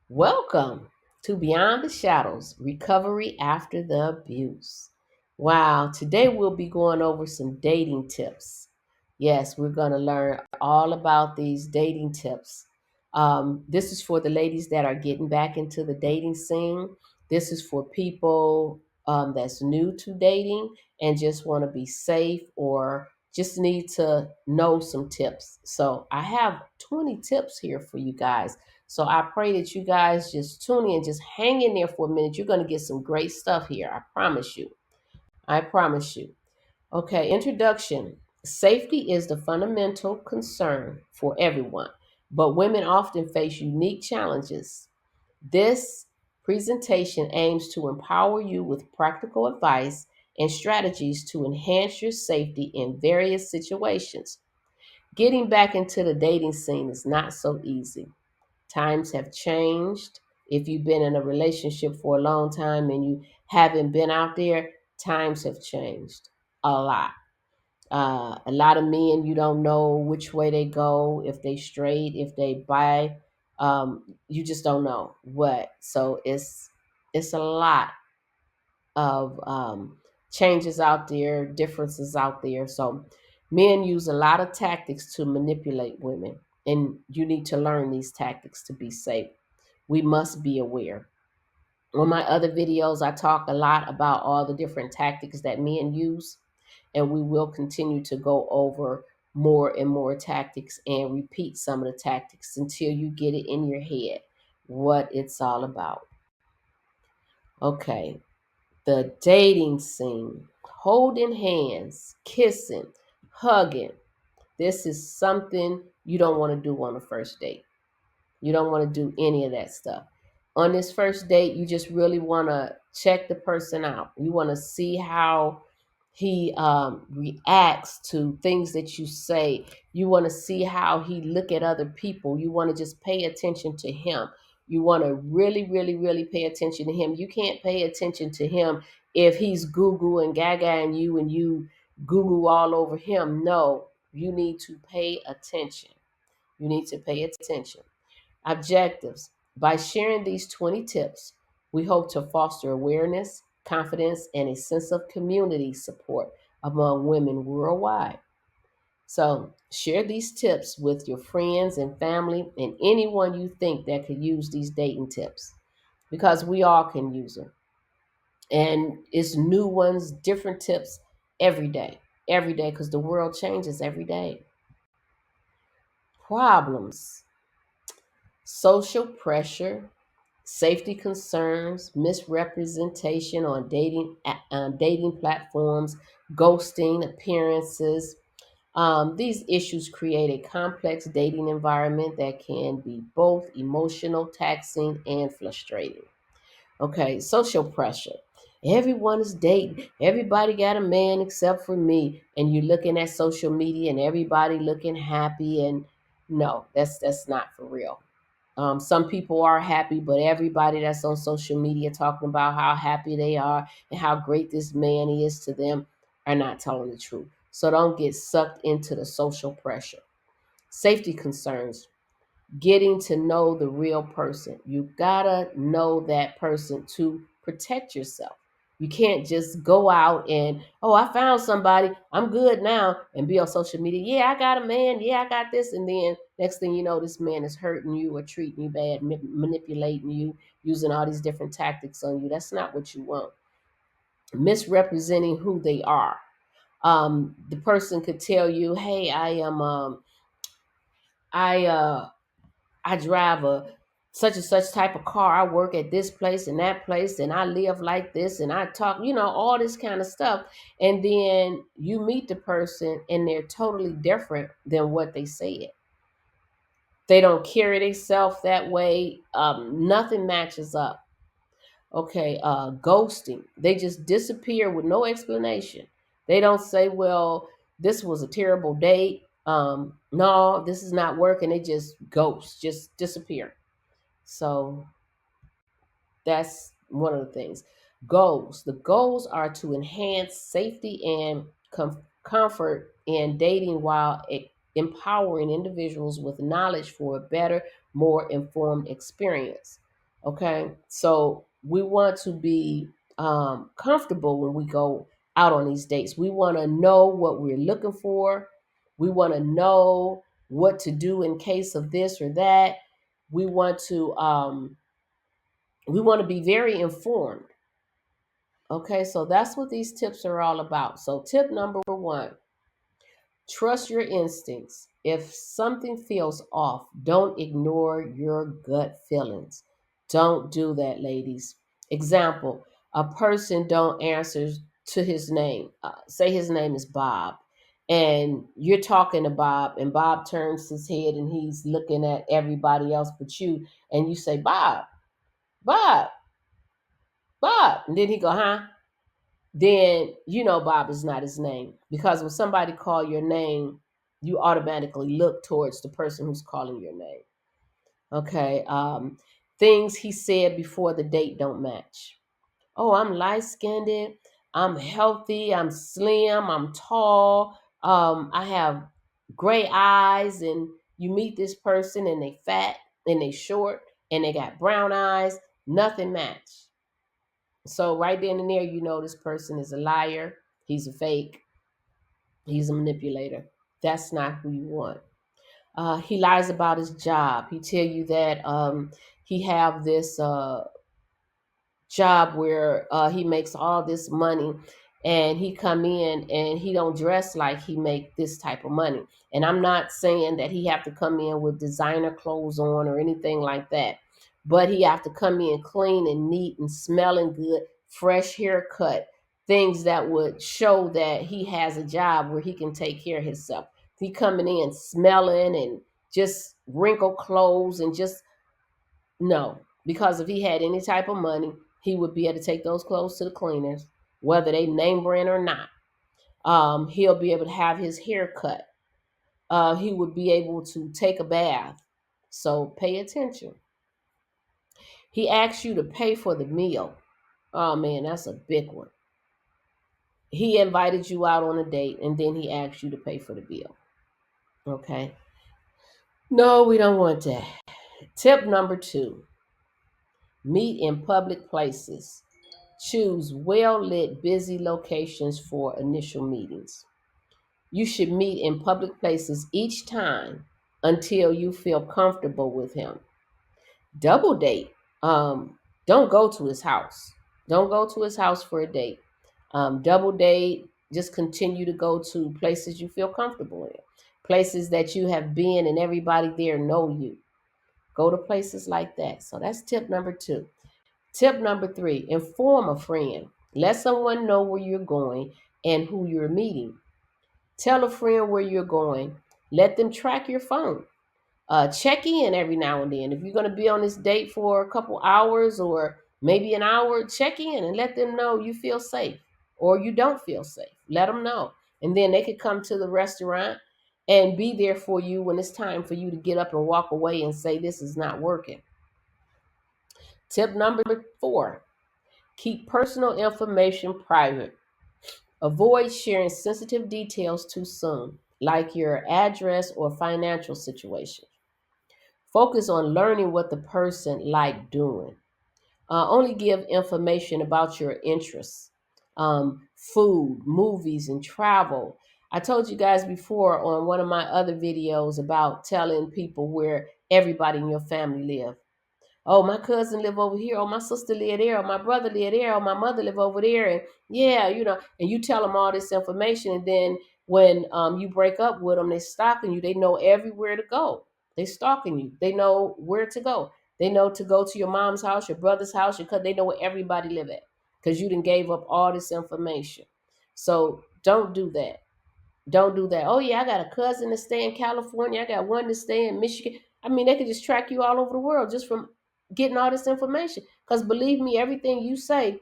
Welcome to Beyond the Shadows Recovery After the Abuse. Wow, today we'll be going over some dating tips. Yes, we're going to learn all about these dating tips. This is for the ladies that are getting back into the dating scene. This is for people that's new to dating and just want to be safe or just need to know some tips. So, I have 20 tips here for you guys, so I pray that you guys just tune in, just hang in there for a minute. You're going to get some great stuff here. I promise you. I promise you. Okay, introduction. Safety is the fundamental concern for everyone, but women often face unique challenges. This presentation aims to empower you with practical advice and strategies to enhance your safety in various situations. Getting back into the dating scene is not so easy. Times have changed. If you've been in a relationship for a long time and you haven't been out there, times have changed a lot. A lot of men, you don't know which way they go, if they straight, if they bi. You just don't know what. So it's a lot of changes out there, differences out there. So men use a lot of tactics to manipulate women, and you need to learn these tactics to be safe. We must be aware. On my other videos, I talk a lot about all the different tactics that men use, and we will continue to go over more and more tactics and repeat some of the tactics until you get it in your head what it's all about. Okay, the dating scene, holding hands, kissing, hugging. This is something you don't want to do on a first date. You don't want to do any of that stuff. On this first date, you just really want to check the person out. You want to see how he reacts to things that you say. You want to see how he look at other people. You want to just pay attention to him. You want to really, really, really pay attention to him. You can't pay attention to him if he's goo and gaga and you goo all over him. No, you need to pay attention. You need to pay attention. Objectives. By sharing these 20 tips, we hope to foster awareness, confidence, and a sense of community support among women worldwide. So, share these tips with your friends and family and anyone you think that could use these dating tips, because we all can use them. And it's new ones, different tips every day, because the world changes every day. Problems, social pressure, safety concerns, misrepresentation on dating platforms, ghosting, appearances. These issues create a complex dating environment that can be both emotional, taxing, and frustrating. Okay, social pressure. Everyone is dating. Everybody got a man except for me. And you're looking at social media and everybody looking happy. And no, that's not for real. Some people are happy, but everybody that's on social media talking about how happy they are and how great this man is to them are not telling the truth. So don't get sucked into the social pressure. Safety concerns, getting to know the real person. You gotta know that person to protect yourself. You can't just go out and, oh, I found somebody, I'm good now, and be on social media. Yeah, I got a man. Yeah, I got this. And then next thing you know, this man is hurting you or treating you bad, manipulating you, using all these different tactics on you. That's not what you want. Misrepresenting who they are. The person could tell you, hey, I I drive a such and such type of car. I work at this place and that place, and I live like this, and I talk, all this kind of stuff. And then you meet the person, and they're totally different than what they said. They don't carry themselves that way. Nothing matches up. Okay, ghosting. They just disappear with no explanation. They don't say, well, this was a terrible date. No, this is not working. They just ghost, just disappear. So that's one of the things. Goals. The goals are to enhance safety and comfort in dating while empowering individuals with knowledge for a better, more informed experience. Okay, so we want to be comfortable when we go out on these dates. We want to know what we're looking for. We want to know what to do in case of this or that. We want to be very informed. Okay, so that's what these tips are all about. So tip number one: trust your instincts. If something feels off, don't ignore your gut feelings. Don't do that, ladies. Example, a person don't answer to his name. Say his name is Bob, and you're talking to Bob, and Bob turns his head and he's looking at everybody else but you, and you say, Bob, Bob, Bob. And then he go, huh? Then you know Bob is not his name, because when somebody call your name, you automatically look towards the person who's calling your name. Okay. Things he said before the date don't match. Oh, I'm light skinned, I'm healthy, I'm slim, I'm tall, I have gray eyes, and you meet this person and they fat and they short and they got brown eyes, nothing match. So right then and there, you know this person is a liar. He's a fake. He's a manipulator. That's not who you want. He lies about his job. He tell you that he have this job where he makes all this money, and he come in and he don't dress like he make this type of money. And I'm not saying that he have to come in with designer clothes on or anything like that, but he have to come in clean and neat and smelling good, fresh haircut, things that would show that he has a job where he can take care of himself. He coming in smelling and just wrinkled clothes and just no, because if he had any type of money, he would be able to take those clothes to the cleaners, whether they name brand or not. He'll be able to have his hair cut. He would be able to take a bath. So pay attention. He asks you to pay for the meal. Oh man, that's a big one. He invited you out on a date and then he asks you to pay for the bill. Okay. No, we don't want that. Tip number two: meet in public places. Choose well lit, busy locations for initial meetings. You should meet in public places each time until you feel comfortable with him. Double date. Don't go to his house. Don't go to his house for a date. Double date, just continue to go to places you feel comfortable in, places that you have been and everybody there know you. Go to places like that. So that's tip number two. Tip number three: inform a friend. Let someone know where you're going and who you're meeting. Tell a friend where you're going. Let them track your phone. Check in every now and then. If you're going to be on this date for a couple hours or maybe an hour, check in and let them know you feel safe or you don't feel safe. Let them know. And then they could come to the restaurant and be there for you when it's time for you to get up and walk away and say, this is not working. Tip number four: keep personal information private. Avoid sharing sensitive details too soon, like your address or financial situation. Focus on learning what the person like doing. Only give information about your interests, food, movies, and travel. I told you guys before on one of my other videos about telling people where everybody in your family live. Oh, my cousin live over here. Oh, my sister live there. Oh, my brother live there. Oh, my mother live over there. And yeah, and you tell them all this information. And then when you break up with them, they stalking you. They know everywhere to go. They stalking you. They know where to go. They know to go to your mom's house, your brother's house, they know where everybody live at because you done gave up all this information. So don't do that. Don't do that. Oh yeah, I got a cousin to stay in California. I got one to stay in Michigan. I mean, they could just track you all over the world just from getting all this information. Because believe me, everything you say,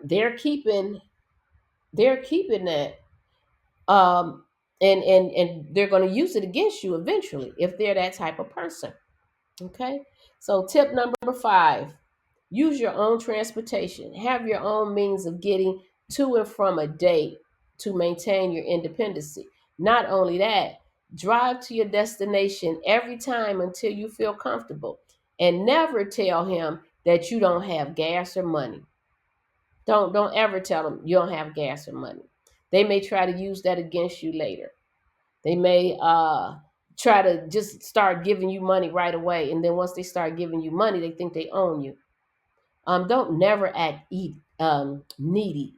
they're keeping they're keeping that. And they're gonna use it against you eventually if they're that type of person. Okay. So tip number five: use your own transportation. Have your own means of getting to and from a date to maintain your independency. Not only that, drive to your destination every time until you feel comfortable. And never tell him that you don't have gas or money. Don't ever tell them you don't have gas or money. They may try to use that against you later. They may try to just start giving you money right away, and then once they start giving you money, they think they own you. Don't never act needy.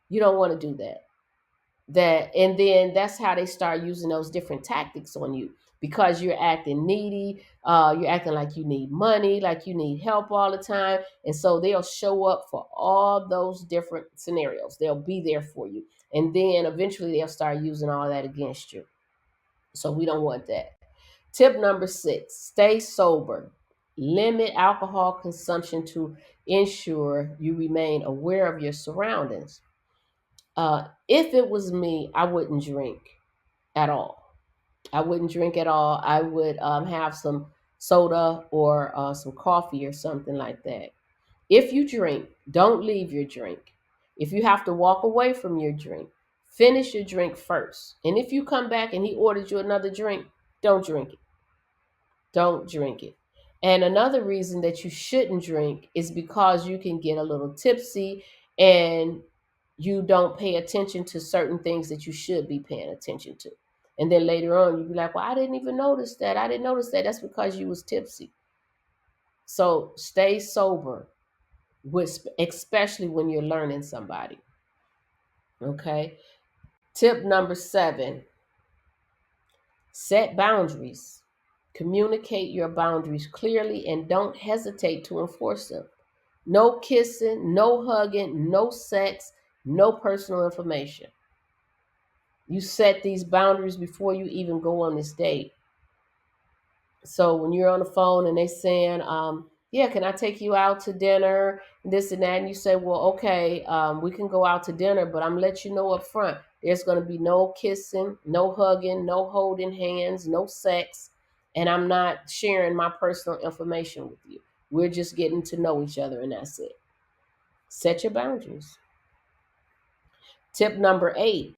You don't want to do that. And then that's how they start using those different tactics on you, because you're acting needy. You're acting like you need money, like you need help all the time, and so they'll show up for all those different scenarios. They'll be there for you, and then eventually they'll start using all that against you. So we don't want that. Tip number 6: stay sober. Limit alcohol consumption to ensure you remain aware of your surroundings. If it was me, I wouldn't drink at all. I wouldn't drink at all. I would have some soda or some coffee or something like that. If you drink, don't leave your drink. If you have to walk away from your drink, finish your drink first. And if you come back and he orders you another drink, don't drink it. Don't drink it. And another reason that you shouldn't drink is because you can get a little tipsy and you don't pay attention to certain things that you should be paying attention to. And then later on, you'll be like, well, I didn't even notice that. I didn't notice that. That's because you was tipsy. So stay sober, especially when you're learning somebody. Okay. Tip number 7: set boundaries. Communicate your boundaries clearly and don't hesitate to enforce them. No kissing, no hugging, no sex, no personal information. You set these boundaries before you even go on this date. So when you're on the phone and they saying, yeah, can I take you out to dinner, this and that, and you say, well, okay, we can go out to dinner, but I'm gonna let you know up front, there's gonna be no kissing, no hugging, no holding hands, no sex, and I'm not sharing my personal information with you. We're just getting to know each other, and that's it. Set your boundaries. Tip number 8: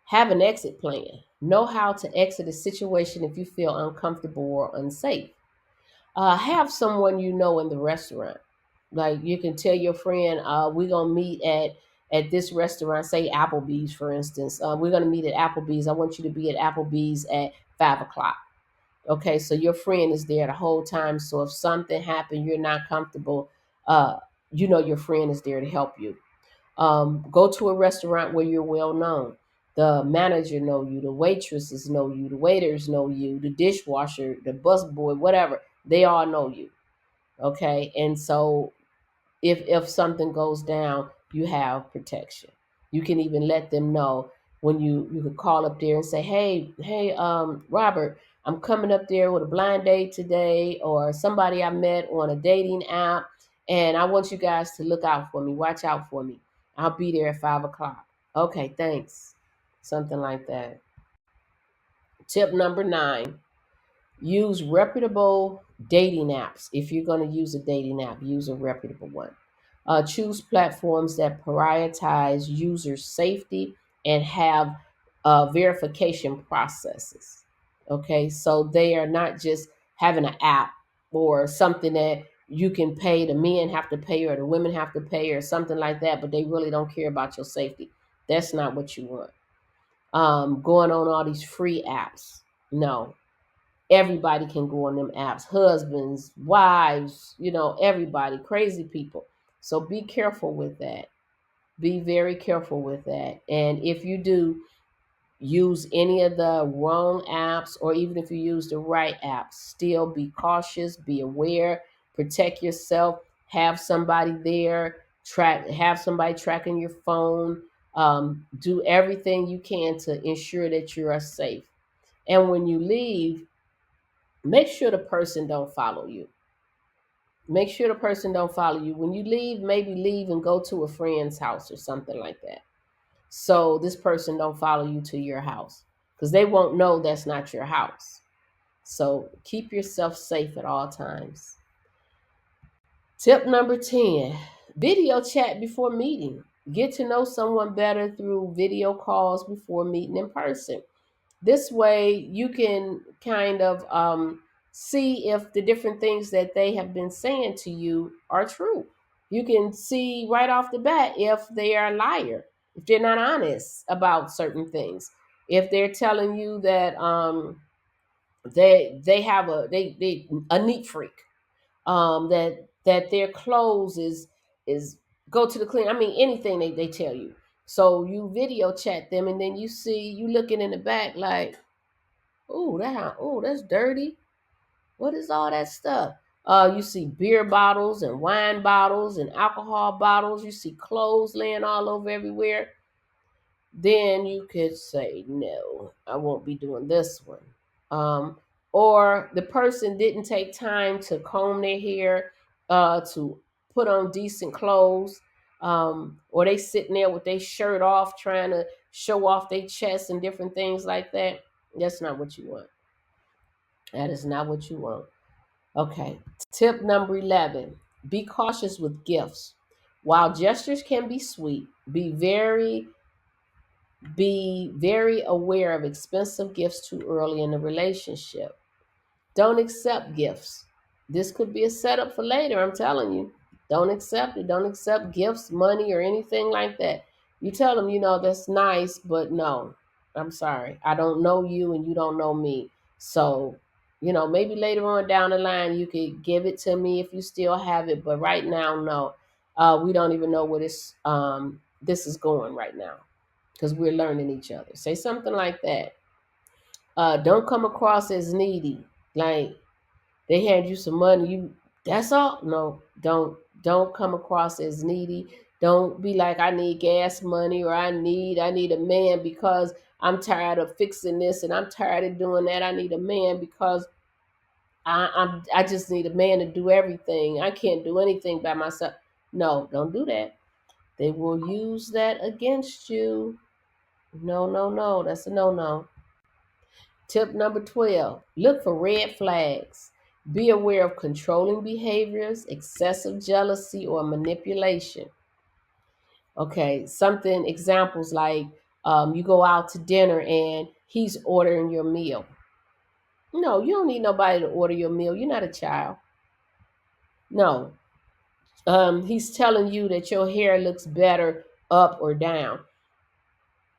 have an exit plan. Know how to exit a situation if you feel uncomfortable or unsafe. Have someone you know in the restaurant. Like you can tell your friend, we're gonna meet at this restaurant, say Applebee's, for instance. We're gonna meet at Applebee's. I want you to be at Applebee's at 5 o'clock. Okay, so your friend is there the whole time. So if something happened, you're not comfortable. Uh, you know your friend is there to help you. Go to a restaurant where you're well known. The manager know you, the waitresses know you, the waiters know you, the dishwasher, the busboy, whatever. They all know you. Okay, and so if something goes down, you have protection. You can even let them know when you could call up there and say, hey, Robert, I'm coming up there with a blind date today, or somebody I met on a dating app, and I want you guys to look out for me, watch out for me. I'll be there at 5 o'clock. Okay, thanks. Something like that. Tip number 9: use reputable dating apps. If you're going to use a dating app, use a reputable one. Choose platforms that prioritize user safety and have verification processes. Okay, so they are not just having an app or something that you can pay, the men have to pay or the women have to pay or something like that, but they really don't care about your safety. That's not what you want. Going on all these free apps. No, everybody can go on them apps, husbands, wives, everybody, crazy people. So be careful with that. Be very careful with that. And if you do use any of the wrong apps, or even if you use the right apps, still be cautious, be aware, protect yourself, have somebody there, have somebody tracking your phone. Do everything you can to ensure that you are safe. And when you leave, make sure the person don't follow you. Make sure the person don't follow you. When you leave, maybe leave and go to a friend's house or something like that. So this person don't follow you to your house, because they won't know that's not your house. So keep yourself safe at all times. Tip number 10: video chat before meeting. Get to know someone better through video calls before meeting in person. This way you can kind of see if the different things that they have been saying to you are true. You can see right off the bat if they are a liar, if they're not honest about certain things, if they're telling you that they have they a neat freak, that their clothes is go to the clean. I mean anything they tell you. So you video chat them and then you see you looking in the back like, oh that's dirty. What is all that stuff? You see beer bottles and wine bottles and alcohol bottles. You see clothes laying all over everywhere. Then you could say, no, I won't be doing this one. Um, or the person didn't take time to comb their hair, to put on decent clothes, or they sitting there with their shirt off trying to show off their chest and different things like that. That's not what you want. That is not what you want. Okay. Tip number 11, be cautious with gifts. While gestures can be sweet, be very aware of expensive gifts too early in the relationship. Don't accept gifts. This could be a setup for later, I'm telling you. Don't accept it. Don't accept gifts, money, or anything like that. You tell them, that's nice, but no, I'm sorry. I don't know you and you don't know me. So, maybe later on down the line, you could give it to me if you still have it. But right now, no. We don't even know where this is going right now because we're learning each other. Say something like that. Don't come across as needy. Like, they hand you some money, that's all. No, don't come across as needy. Don't be like, I need gas money, or I need a man because I'm tired of fixing this and I'm tired of doing that. I need a man because I just need a man to do everything. I can't do anything by myself. No, don't do that. They will use that against you. No, no, no. That's a no, no. Tip number 12, look for red flags. Be aware of controlling behaviors, excessive jealousy, or manipulation. Okay, something, examples like, you go out to dinner and he's ordering your meal. No, you don't need nobody to order your meal. You're not a child. No. He's telling you that your hair looks better up or down.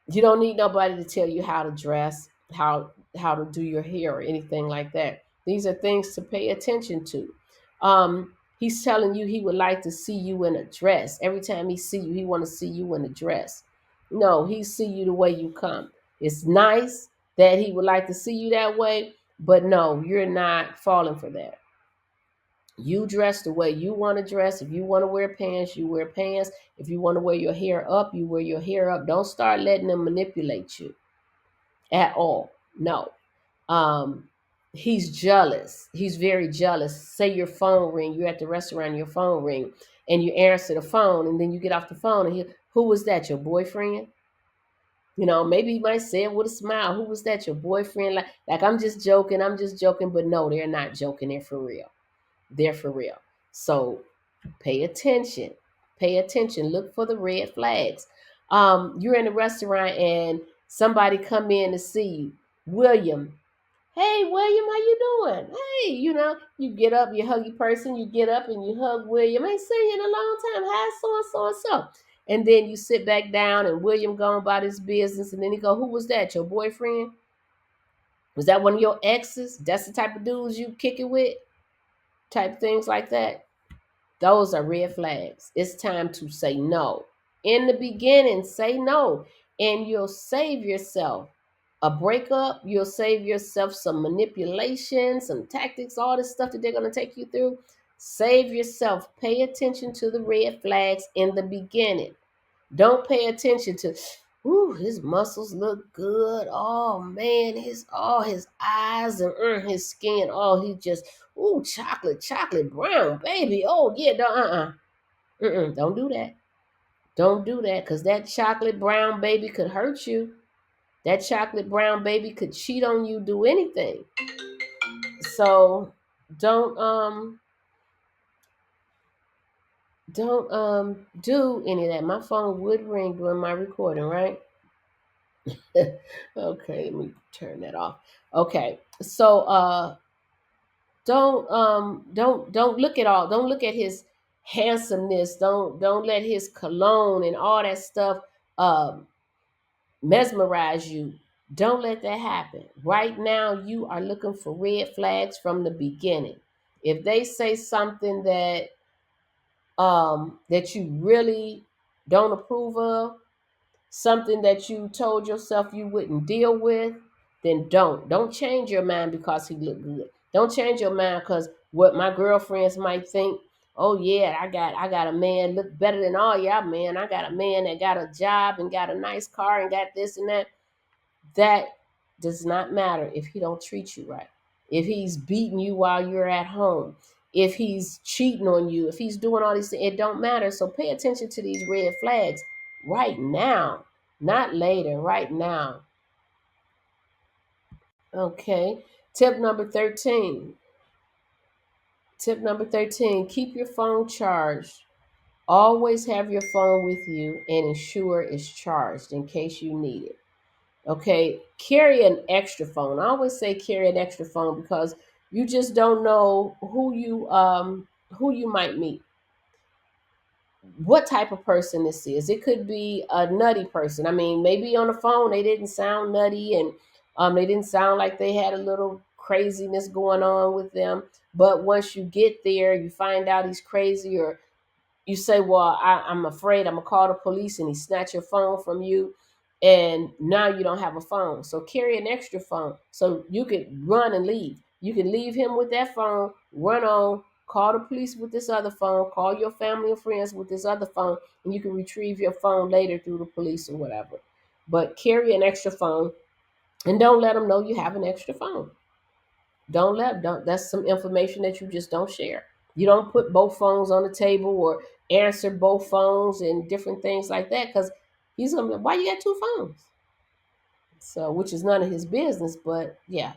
You don't need nobody to tell you how to dress, how to do your hair or anything like that. These are things to pay attention to. He's telling you he would like to see you in a dress. Every time he see you, he want to see you in a dress. No, he see you the way you come. It's nice that he would like to see you that way, but no, you're not falling for that. You dress the way you want to dress. If you want to wear pants, you wear pants. If you want to wear your hair up, you wear your hair up. Don't start letting them manipulate you at all. No. Um, he's jealous. He's very jealous. Say your phone ring. You're at the restaurant, your phone ring, and you answer the phone, and then you get off the phone, and who was that? Your boyfriend? Maybe he might say it with a smile. Who was that? Your boyfriend? Like I'm just joking. I'm just joking. But no, they're not joking. They're for real. They're for real. So pay attention. Pay attention. Look for the red flags. You're in a restaurant and somebody come in to see you. William. Hey, William, how you doing? Hey, you get up, you hug your person, you get up and you hug William. I ain't seen you in a long time. Hi, so and so and so. And then you sit back down and William going about his business. And then he go, who was that? Your boyfriend? Was that one of your exes? That's the type of dudes you kick it with? Type things like that. Those are red flags. It's time to say no. In the beginning, say no, and you'll save yourself a breakup. You'll save yourself some manipulation, some tactics, all this stuff that they're going to take you through. Save yourself. Pay attention to the red flags in the beginning. Don't pay attention to, ooh, his muscles look good. Oh man, his eyes and his skin. Oh, he just, ooh, chocolate brown, baby. Oh yeah, don't do that. Don't do that, because that chocolate brown baby could hurt you. That chocolate brown baby could cheat on you, do anything. So don't do any of that. My phone would ring during my recording, right? Okay, let me turn that off. Okay. So Don't look at all, don't look at his handsomeness, don't let his cologne and all that stuff um mesmerize you. Don't let that happen. Right now, you are looking for red flags from the beginning. If they say something that you really don't approve of, something that you told yourself you wouldn't deal with, then don't change your mind because he looked good. Don't change your mind because what my girlfriends might think. Oh yeah, I got a man look better than all y'all, man. I got a man that got a job and got a nice car and got this and that. That does not matter if he don't treat you right. If he's beating you while you're at home, if he's cheating on you, if he's doing all these things, it don't matter. So pay attention to these red flags right now, not later, right now. Okay. Tip number 13. Tip number 13, keep your phone charged. Always have your phone with you and ensure it's charged in case you need it. Okay, carry an extra phone. I always say carry an extra phone because you just don't know who you might meet, what type of person this is. It could be a nutty person. I mean, maybe on the phone they didn't sound nutty and they didn't sound like they had a little craziness going on with them. But once you get there, you find out he's crazy, or you say, "Well, I'm afraid I'm gonna call the police," and he snatch your phone from you, and now you don't have a phone. So carry an extra phone so you could run and leave. You can leave him with that phone, run on, call the police with this other phone, call your family and friends with this other phone, and you can retrieve your phone later through the police or whatever. But carry an extra phone and don't let them know you have an extra phone. Don't That's some information that you just don't share. You don't put both phones on the table or answer both phones and different things like that, because he's gonna be like, why you got two phones? So, which is none of his business, but yeah.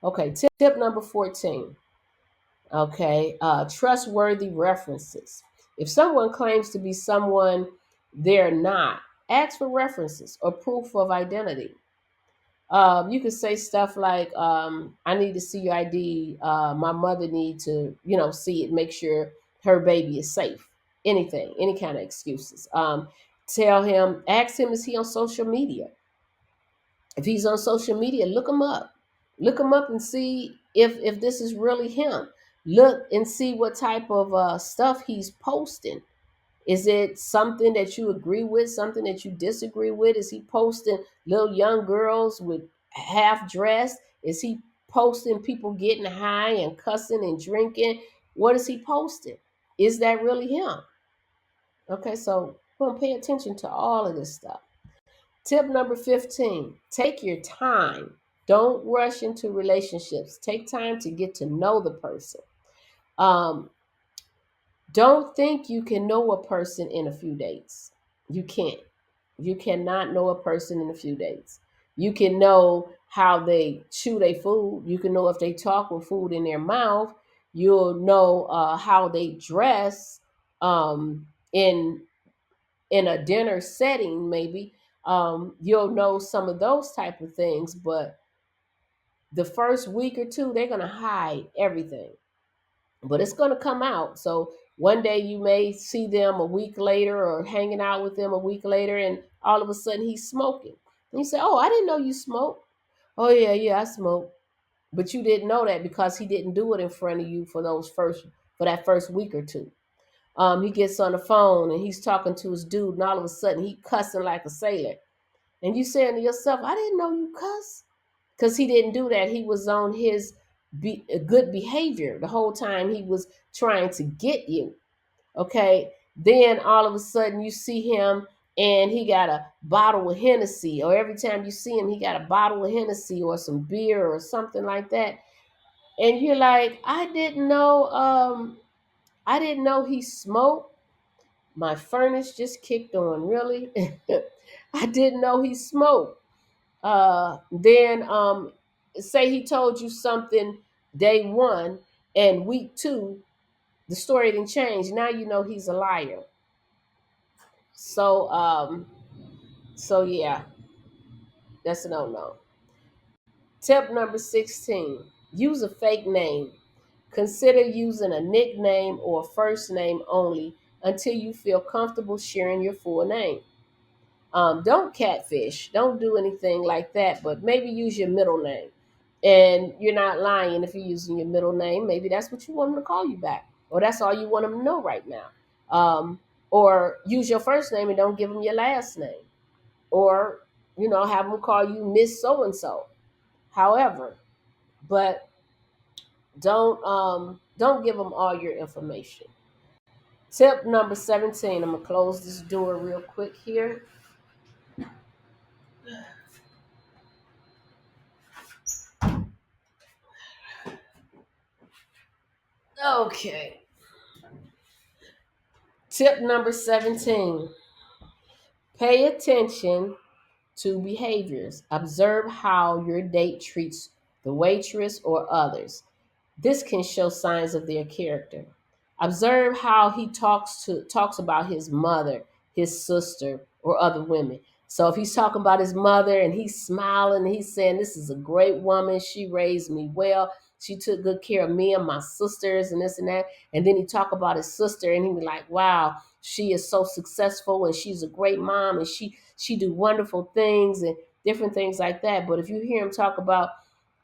Okay, tip number 14. Okay, trustworthy references. If someone claims to be someone they're not, ask for references or proof of identity. You could say stuff like, "I need to see your ID. My mother need to, see it, make sure her baby is safe." Anything, any kind of excuses. Tell him, ask him, is he on social media? If he's on social media, look him up. Look him up and see if this is really him. Look and see what type of stuff he's posting. Is it something that you agree with, something that you disagree with? Is he posting little young girls with half dressed? Is he posting people getting high and cussing and drinking? What is he posting? Is that really him? Okay, so we're gonna pay attention to all of this stuff. Tip number 15, take your time. Don't rush into relationships. Take time to get to know the person. Um, don't think you can know a person in a few days. You can't. You cannot know a person in a few days. You can know how they chew their food. You can know if they talk with food in their mouth. You'll know how they dress in a dinner setting, maybe. You'll know some of those type of things, but the first week or two, they're gonna hide everything, but it's going to come out. So one day you may see them a week later or hanging out with them a week later, and all of a sudden he's smoking. And you say, "Oh, I didn't know you smoke." "Oh yeah, yeah, I smoke." But you didn't know that because he didn't do it in front of you for that first week or two. He gets on the phone and he's talking to his dude, and all of a sudden he cussing like a sailor. And you saying to yourself, "I didn't know you cuss." Because he didn't do that. He was on his good behavior the whole time he was trying to get you. Okay. Then all of a sudden you see him and he got a bottle of Hennessy, or every time you see him, he got a bottle of Hennessy or some beer or something like that. And you're like, I didn't know he smoked. My furnace just kicked on, really. I didn't know he smoked. Then say he told you something day one, and week two the story didn't change. Now you know he's a liar. So yeah, that's a no. Tip number 16, use a fake name. Consider using a nickname or a first name only until you feel comfortable sharing your full name. Don't catfish. Don't do anything like that, but maybe use your middle name. And you're not lying if you're using your middle name. Maybe that's what you want them to call you back, or that's all you want them to know right now. Or use your first name and don't give them your last name, or have them call you Miss So and So. However, but don't give them all your information. Tip number 17. I'm gonna close this door real quick here. Okay. Tip number 17. Pay attention to behaviors. Observe how your date treats the waitress or others. This can show signs of their character. Observe how he talks about his mother, his sister, or other women. So if he's talking about his mother and he's smiling and he's saying, "This is a great woman. She raised me well. She took good care of me and my sisters and this and that." And then he talk about his sister and he be like, "Wow, she is so successful and she's a great mom and she do wonderful things and different things like that." But if you hear him talk about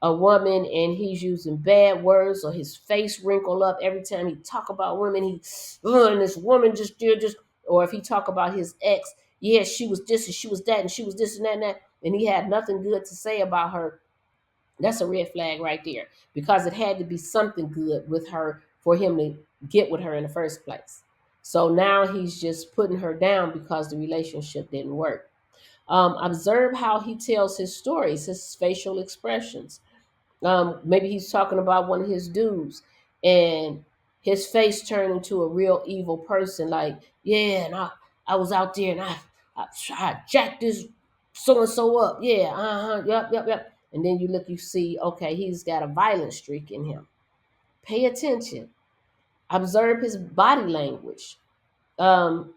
a woman and he's using bad words or his face wrinkle up every time he talk about women, and this woman just did just, or if he talk about his ex, yeah, she was this and she was that and she was this and that and that, and he had nothing good to say about her. That's a red flag right there, because it had to be something good with her for him to get with her in the first place. So now he's just putting her down because the relationship didn't work. Observe how he tells his stories, his facial expressions. Maybe he's talking about one of his dudes, and his face turned into a real evil person. Like, yeah, and I was out there and I jacked this so and so up. Yeah, yep. And then you look, you see, okay, he's got a violent streak in him. Pay attention. Observe his body language.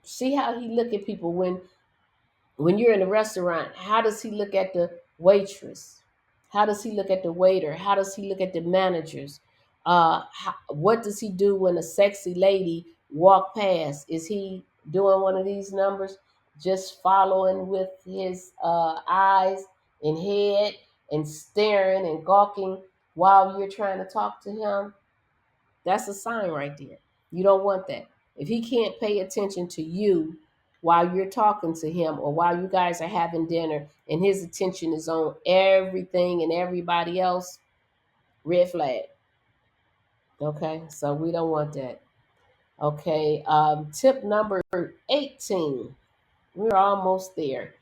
See how he look at people when you're in a restaurant. How does he look at the waitress? How does he look at the waiter? How does he look at the managers? What does he do when a sexy lady walk past? Is he doing one of these numbers, just following with his eyes and head and staring and gawking while you're trying to talk to him? That's a sign right there. You don't want that. If he can't pay attention to you while you're talking to him or while you guys are having dinner and his attention is on everything and everybody else, red flag. Okay, so we don't want that. Okay, tip number 18. We're almost there.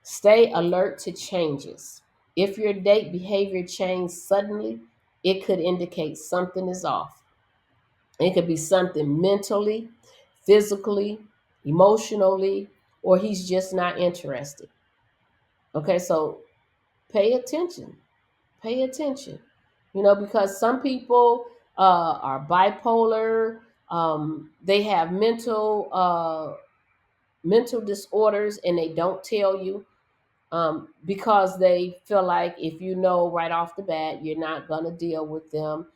Stay alert to changes. If your date behavior changes suddenly, it could indicate something is off. It could be something mentally, physically, emotionally, or he's just not interested. Okay, so pay attention. Pay attention. Because some people are bipolar. They have mental disorders, and they don't tell you, because they feel like if you know right off the bat, you're not going to deal with them.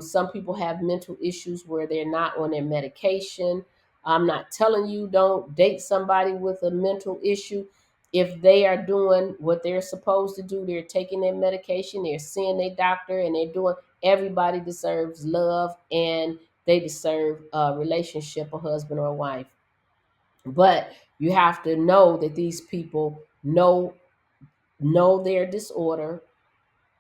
Some people have mental issues where they're not on their medication. I'm not telling you don't date somebody with a mental issue. If they are doing what they're supposed to do, they're taking their medication, they're seeing their doctor, and they're doing, everybody deserves love and they deserve a relationship, a husband or a wife. But you have to know that these people know their disorder,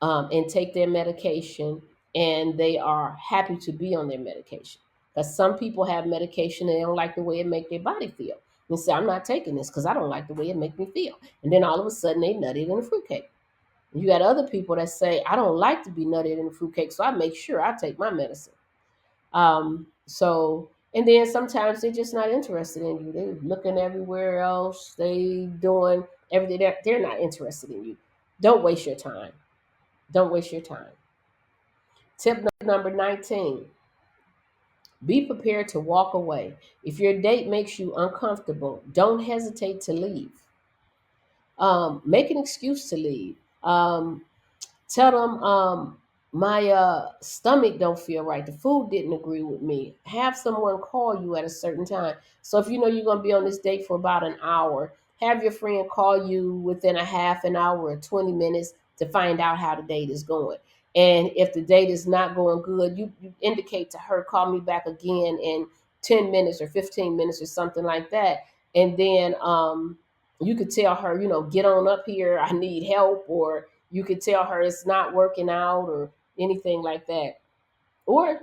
and take their medication, and they are happy to be on their medication. Because some people have medication and they don't like the way it make their body feel. And say, "I'm not taking this because I don't like the way it make me feel." And then all of a sudden they nutted in a fruitcake. You got other people that say, "I don't like to be nutted in a fruitcake, so I make sure I take my medicine." And then sometimes they're just not interested in you. They're looking everywhere else. They doing everything. They're not interested in you. Don't waste your time. Don't waste your time. Tip number 19. Be prepared to walk away. If your date makes you uncomfortable, don't hesitate to leave. Make an excuse to leave. Tell them, my stomach don't feel right, the food didn't agree with me, have someone call you at a certain time. So if you know you're going to be on this date for about an hour, have your friend call you within a half an hour or 20 minutes to find out how the date is going. And if the date is not going good, you indicate to her, call me back again in 10 minutes or 15 minutes or something like that. And then you could tell her, get on up here, I need help. Or you could tell her it's not working out, or anything like that. Or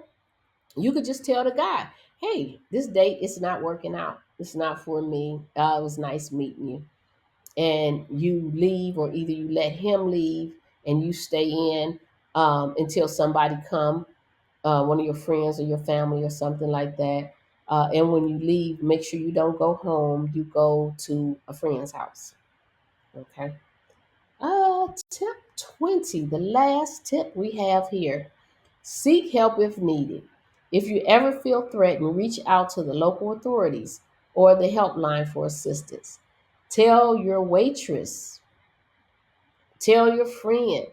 you could just tell the guy, hey, this date is not working out. It's not for me. It was nice meeting you. And you leave, or either you let him leave and you stay in until somebody come, one of your friends or your family or something like that. And when you leave, make sure you don't go home. You go to a friend's house. Okay. Tip 20, the last tip we have here. Seek help if needed. If you ever feel threatened, reach out to the local authorities or the helpline for assistance. Tell your waitress, tell your friend,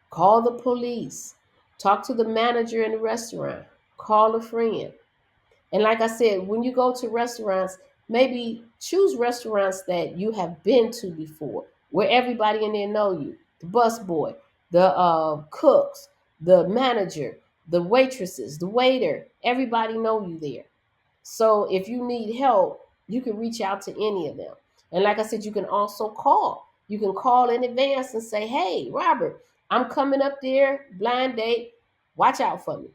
call the police, talk to the manager in the restaurant, call a friend. And like I said, when you go to restaurants, maybe choose restaurants that you have been to before, where everybody in there know you. The busboy, the cooks, the manager, the waitresses, the waiter, everybody know you there. So if you need help, you can reach out to any of them. And like I said, you can also call. You can call in advance and say, hey, Robert, I'm coming up there, blind date. Watch out for me.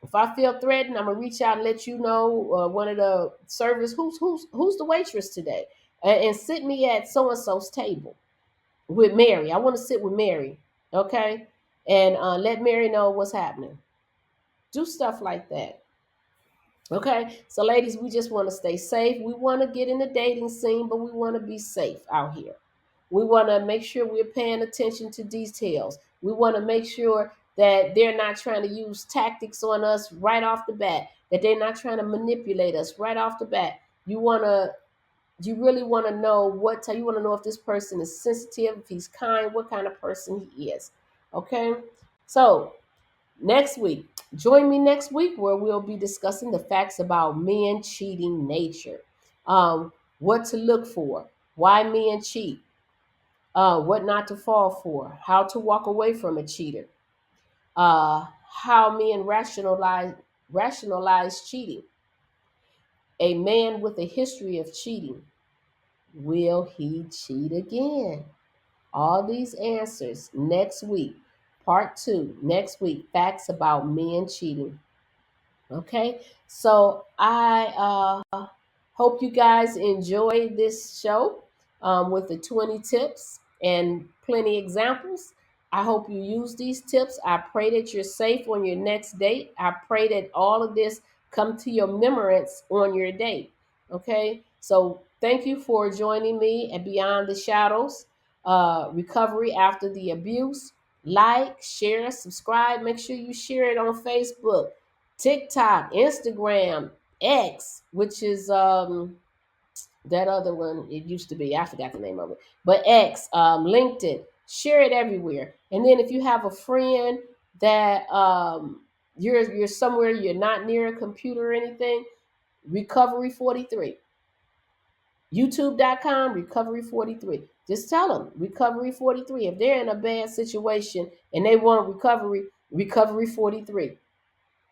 If I feel threatened, I'm gonna reach out and let you know. One of the servers, who's the waitress today, and sit me at so and so's table with Mary. I want to sit with Mary, okay, and let Mary know what's happening. Do stuff like that, okay. So, ladies, we just want to stay safe. We want to get in the dating scene, but we want to be safe out here. We want to make sure we're paying attention to details. We want to make sure that they're not trying to use tactics on us right off the bat, that they're not trying to manipulate us right off the bat. You want to you really want to know you want to know if this person is sensitive, if he's kind, what kind of person he is. Okay? So, next week, join me next week where we'll be discussing the facts about men cheating nature. What to look for, why men cheat, what not to fall for, how to walk away from a cheater, how men rationalize cheating. A man with a history of cheating, will he cheat again? All these answers next week. Part 2 next week. Facts about men cheating. Okay, so I hope you guys enjoyed this show with the 20 tips and plenty examples. I hope you use these tips. I pray that you're safe on your next date. I pray that all of this come to your remembrance on your date. Okay, so thank you for joining me at Beyond the Shadows, Recovery After the Abuse. Like, share, subscribe. Make sure you share it on Facebook, TikTok, Instagram, X, which is that other one. It used to be, I forgot the name of it, but X, LinkedIn. Share it everywhere. And then if you have a friend that you're somewhere, you're not near a computer or anything, Recovery 43. YouTube.com, Recovery 43. Just tell them Recovery 43. If they're in a bad situation and they want recovery, Recovery 43.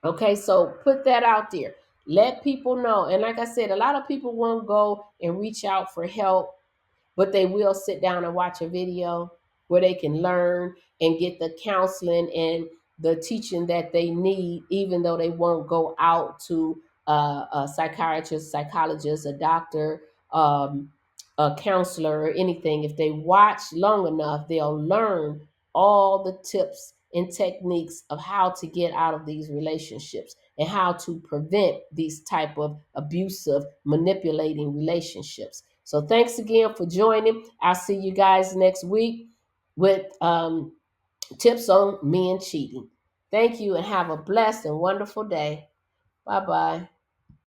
Okay, so put that out there. Let people know. And like I said, a lot of people won't go and reach out for help, but they will sit down and watch a video where they can learn and get the counseling and the teaching that they need, even though they won't go out to a psychiatrist, psychologist, a doctor, um, a counselor, or anything. If they watch long enough, they'll learn all the tips and techniques of how to get out of these relationships and how to prevent these type of abusive, manipulating relationships. So thanks again for joining. I'll see you guys next week with tips on men cheating. Thank you and have a blessed and wonderful day. Bye bye.